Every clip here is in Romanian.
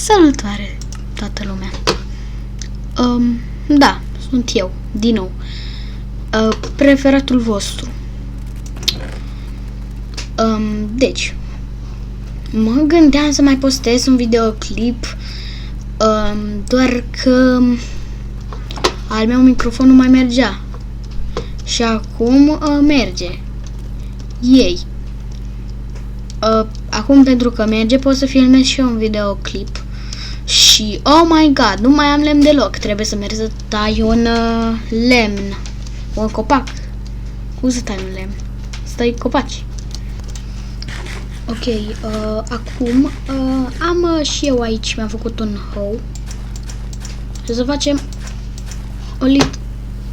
Salutare, toată lumea. Da, sunt eu, din nou. Preferatul vostru. Deci, mă gândeam să mai postez un videoclip, doar că al meu microfon nu mai mergea. Și acum merge. Ei. Acum, pentru că merge, pot să filmez și eu un videoclip. Și, oh my god, nu mai am lemn deloc. Trebuie să merg să tai un lemn. Un copac. Cum să tai un lemn? Să tai copaci. Ok, acum am și eu aici, mi-am făcut un hou. Și să facem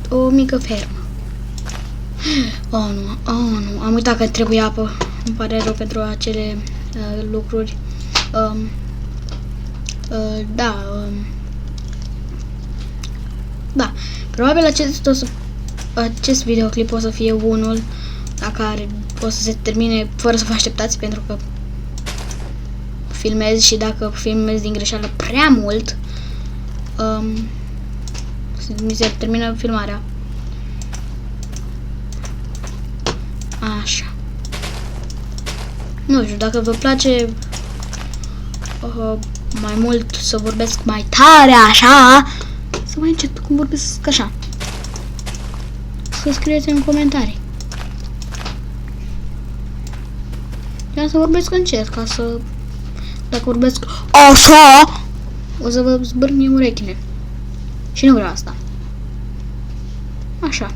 o mică fermă. Oh nu, am uitat că trebuie apă. Îmi pare rău pentru acele lucruri. Da, probabil acest videoclip o să fie unul la care o să se termine fără să vă așteptați, pentru că filmez și dacă filmez din greșeală prea mult, mi se termină filmarea. Așa. Nu știu, dacă vă place mai mult să vorbesc mai tare, așa, să mai încet cum vorbesc așa. Să scrieți în comentarii. Ia să vorbesc încet, ca să... Dacă vorbesc așa, o să vă zbârnie urechile. Și nu vreau asta. Așa.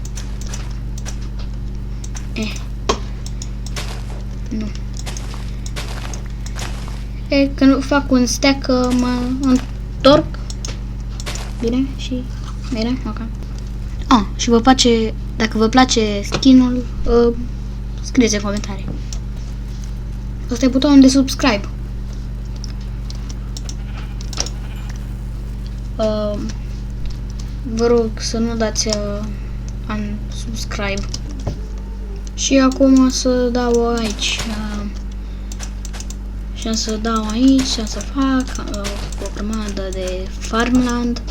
Nu. Când fac un stack, mă întorc. Bine? Și... Bine? Ok. Și vă place... Dacă vă place skin-ul, scrieți în comentarii. Asta e butonul de subscribe. Vă rog să nu dați unsubscribe. Și acum o să dau aici. Și o să dau aici, și o să fac o grămadă de farmland.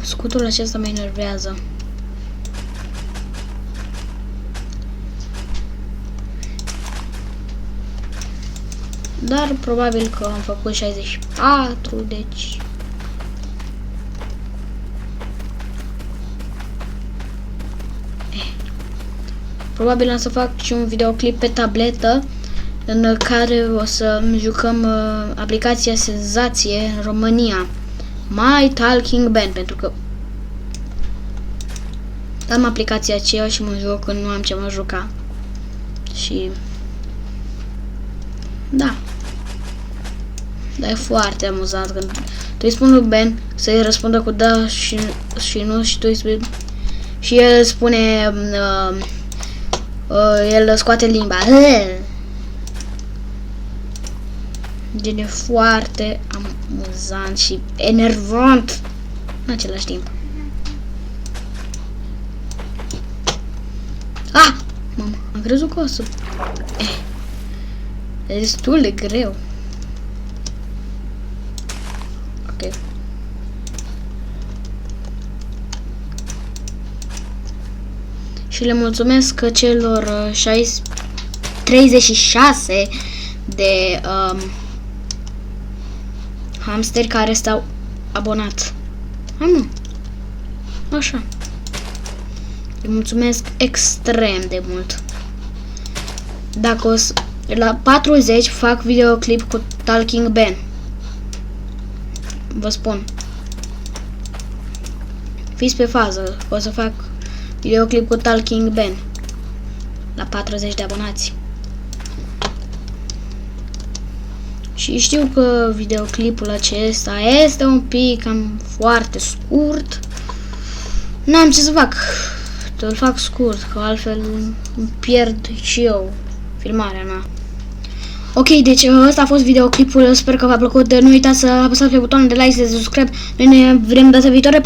Scutul acesta mă enervează. Dar probabil că am făcut 64, deci... Probabil am să fac și un videoclip pe tabletă în care o să jucăm aplicația Senzație în România. My Talking Ben, pentru că am aplicația aceea și mă joc când nu am ce mă juca. Și da. Dar e foarte amuzant când tu îi spun lui Ben să-i răspundă cu da și nu, și tu îi spui și el spune el scoate limba. Gen, e foarte amuzant și enervant în același timp. Mama, am crezut că o să... E destul de greu. Ok. Și le mulțumesc celor 36 de hamsteri care s-au abonat. Așa. Le mulțumesc extrem de mult. Dacă o să... La 40 fac videoclip cu Talking Ben. Vă spun. Fiți pe fază. O să fac videoclip cu Talking Ben. La 40 de abonați. Și știu că videoclipul acesta este un pic cam foarte scurt. N-am ce să fac. Îl fac scurt, că altfel îmi pierd și eu filmarea mea. Ok, deci ăsta a fost videoclipul. Sper că v-a plăcut. Nu uitați să apăsați pe butonul de like și de subscribe. Noi ne vedem data viitoare.